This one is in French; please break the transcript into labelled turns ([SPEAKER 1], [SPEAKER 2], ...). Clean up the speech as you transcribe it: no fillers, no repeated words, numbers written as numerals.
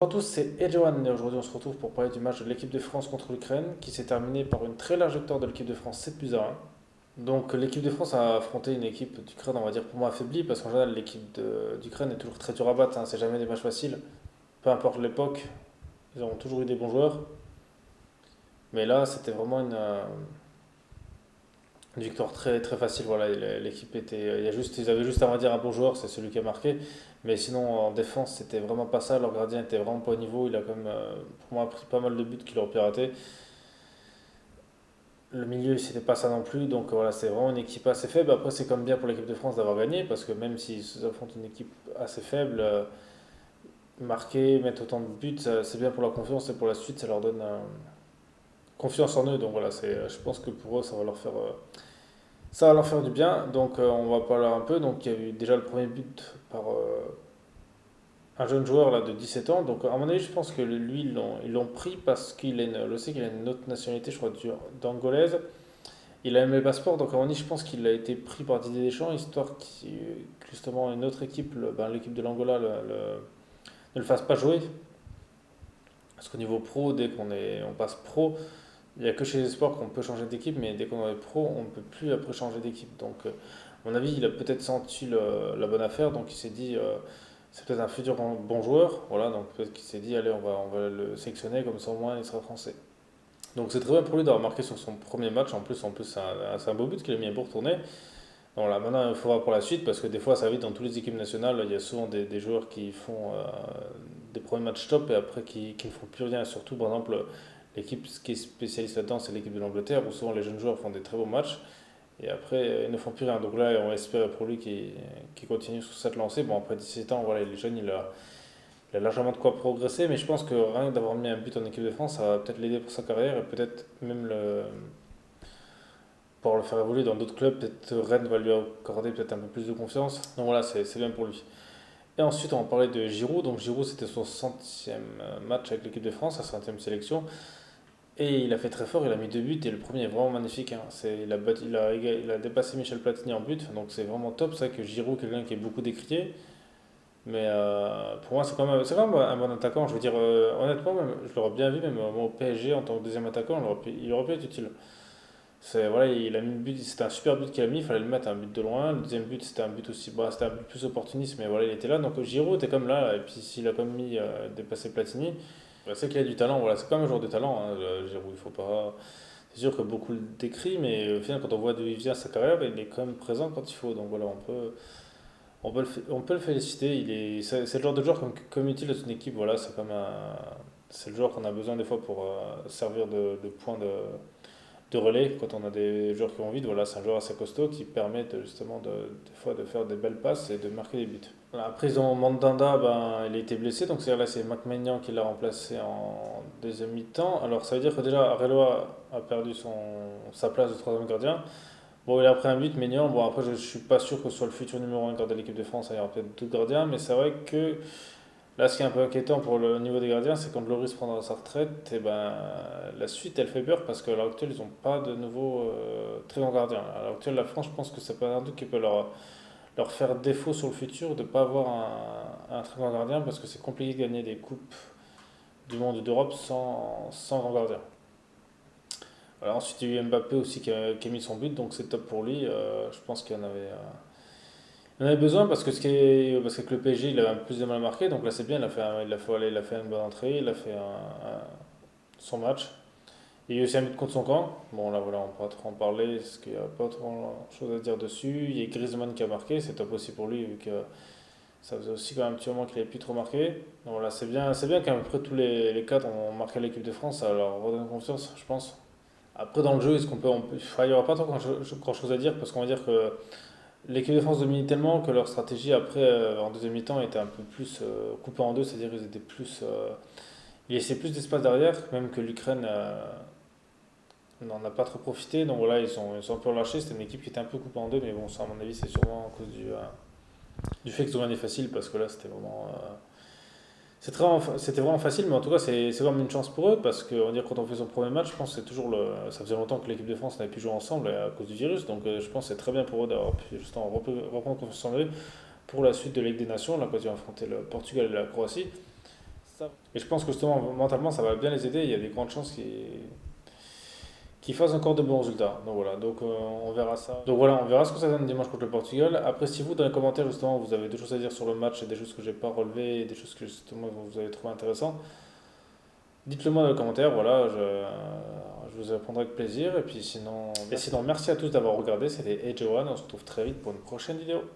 [SPEAKER 1] Bonjour à tous, c'est Edouane et aujourd'hui on se retrouve pour parler du match de l'équipe de France contre l'Ukraine qui s'est terminé par une très large victoire de l'équipe de France 7 buts à 1. Donc l'équipe de France a affronté une équipe d'Ukraine on va dire pour moi affaiblie parce qu'en général d'Ukraine est toujours très dure à battre, hein, c'est jamais des matchs faciles, peu importe l'époque, ils ont toujours eu des bons joueurs. Mais là c'était vraiment une victoire très très facile, voilà, l'équipe était, ils avaient juste on va dire un bon joueur, c'est celui qui a marqué. Mais sinon en défense c'était vraiment pas ça, leur gardien était vraiment pas au niveau, il a quand même pour moi pris pas mal de buts qu'il aurait pu rater. Le milieu, c'était pas ça non plus. Donc voilà, c'est vraiment une équipe assez faible. Après, c'est comme bien pour l'équipe de France d'avoir gagné, parce que même s'ils affrontent une équipe assez faible, marquer, mettre autant de buts, c'est bien pour la confiance et pour la suite, ça leur donne confiance en eux. Donc voilà, je pense que pour eux, ça va leur faire du bien. Donc on va parler un peu. Donc il y a eu déjà le premier but par un jeune joueur là, de 17 ans. Donc à mon avis, je pense que lui, ils l'ont pris parce je sais qu'il a une autre nationalité, je crois, d'angolaise. Il a aimé le passeport, donc à mon avis, je pense qu'il a été pris par Didier Deschamps, histoire que justement une autre équipe, l'équipe de l'Angola, ne le fasse pas jouer. Parce qu'au niveau pro, on passe pro, il n'y a que chez les sports qu'on peut changer d'équipe, mais dès qu'on est pro, on ne peut plus après changer d'équipe. Donc, à mon avis, il a peut-être senti la bonne affaire, donc il s'est dit, c'est peut-être un futur bon joueur, voilà, donc peut-être qu'il s'est dit, allez, on va le sélectionner, comme ça au moins il sera français. Donc c'est très bien pour lui d'avoir marqué sur son premier match. En plus c'est un beau but qu'il a mis pour tourner. Bon, là, maintenant, il faudra pour la suite parce que des fois, ça arrive dans toutes les équipes nationales. Il y a souvent des joueurs qui font des premiers matchs top et après qui ne font plus rien. Surtout, par exemple, l'équipe qui est spécialiste là-dedans, c'est l'équipe de l'Angleterre où souvent les jeunes joueurs font des très bons matchs et après ils ne font plus rien. Donc là, on espère pour lui qu'il continue sur cette lancée. Bon, après 17 ans, voilà, il est jeune, il a largement de quoi progresser, mais je pense que rien que d'avoir mis un but en équipe de France, ça va peut-être l'aider pour sa carrière et peut-être même pour le faire évoluer dans d'autres clubs. Peut-être Rennes va lui accorder peut-être un peu plus de confiance. Donc voilà, c'est bien pour lui. Et ensuite, on va parler de Giroud. Donc Giroud, c'était son centième match avec l'équipe de France, sa centième sélection. Et il a fait très fort, il a mis deux buts et le premier est vraiment magnifique, hein. Il a dépassé Michel Platini en but, donc c'est vraiment top. C'est vrai que Giroud, quelqu'un qui est beaucoup décrié, mais pour moi, c'est quand même un bon attaquant. Je veux dire, honnêtement, je l'aurais bien vu, même moi, au PSG en tant que deuxième attaquant, il aurait pu être utile. Voilà, il a mis le but, c'était un super but qu'il a mis, il fallait le mettre un but de loin. Le deuxième but, c'était un but aussi, bah, c'était un but plus opportuniste, mais voilà, il était là. Donc Giroud était comme là, et puis s'il a comme mis dépassé Platini, c'est qu'il a du talent. Voilà, c'est quand même un joueur de talent, hein, Giroud. Il faut pas. C'est sûr que beaucoup le décrit, mais au final, quand on voit d'où il vient sa carrière, il est quand même présent quand il faut. Donc voilà, on peut le féliciter. C'est le genre de joueur comme utile à son équipe. Voilà, c'est le joueur qu'on a besoin des fois pour servir de point de relais quand on a des joueurs qui vont vite. Voilà, c'est un joueur assez costaud qui permet justement des fois de faire des belles passes et de marquer des buts. Voilà, après, ils ont Mandanda, ben, il a été blessé, donc là c'est McMahon qui l'a remplacé en deuxième mi-temps. Alors ça veut dire que déjà Areloa a perdu sa place de troisième gardien. Bon, il a pris un but, Maignan. Bon, après, je suis pas sûr que ce soit le futur numéro un gardien de l'équipe de France. Il y aura peut-être d'autres gardiens, mais c'est vrai que là, ce qui est un peu inquiétant pour le niveau des gardiens, c'est quand Loris prendra sa retraite, et ben, la suite, elle fait peur parce qu'à l'heure actuelle, ils n'ont pas de nouveau très bons gardiens. À l'heure actuelle, la France, je pense que c'est pas un truc qui peut leur faire défaut sur le futur de ne pas avoir un très grand gardien parce que c'est compliqué de gagner des coupes du monde et d'Europe sans grand gardien. Voilà, ensuite, il y a eu Mbappé aussi qui a mis son but, donc c'est top pour lui. Je pense il en avait besoin parce que le PSG il avait un peu plus de mal à marquer, donc là c'est bien, il a fait une bonne entrée, il a fait son match. Il y a eu aussi un but contre son camp. Bon là voilà, on peut pas trop en parler parce qu'il n'y a pas trop chose à dire dessus. Il y a Griezmann qui a marqué, c'est top aussi pour lui vu que ça faisait aussi quand même un petit moment qu'il avait plus trop marqué. Donc voilà, c'est bien qu'à peu près tous les quatre ont marqué à l'équipe de France, ça leur redonne confiance, je pense. Après dans le jeu, est-ce enfin, il n'y aura pas trop grand chose à dire parce qu'on va dire que l'équipe de France domine tellement que leur stratégie après, en deuxième mi-temps, était un peu plus coupée en deux, c'est-à-dire qu'ils étaient plus, ils laissaient plus d'espace derrière, même que l'Ukraine n'en a pas trop profité. Donc voilà, ils sont un peu relâchés. C'était une équipe qui était un peu coupée en deux, mais bon, ça, à mon avis, c'est sûrement à cause du fait qu'ils ont gagné facile, parce que là, c'était vraiment facile, mais en tout cas, c'est quand même une chance pour eux, parce que on va dire, quand on fait son premier match, je pense que c'est toujours ça faisait longtemps que l'équipe de France n'avait plus joué ensemble à cause du virus, donc je pense que c'est très bien pour eux d'avoir pu justement reprendre confiance en eux pour la suite de Ligue des Nations, là, quand ils vont affronter le Portugal et la Croatie. Et je pense que justement, mentalement, ça va bien les aider. Il y a des grandes chances qu'ils fassent encore de bons résultats. Donc voilà, donc on verra ça. Donc voilà, on verra ce que ça donne dimanche contre le Portugal. Après, si vous, dans les commentaires, justement, vous avez des choses à dire sur le match et des choses que j'ai pas relevées, et des choses que justement vous avez trouvé intéressantes, dites-le moi dans les commentaires. Voilà, je vous répondrai avec plaisir. Et puis sinon, merci à tous d'avoir regardé. C'était Edge One. On se retrouve très vite pour une prochaine vidéo.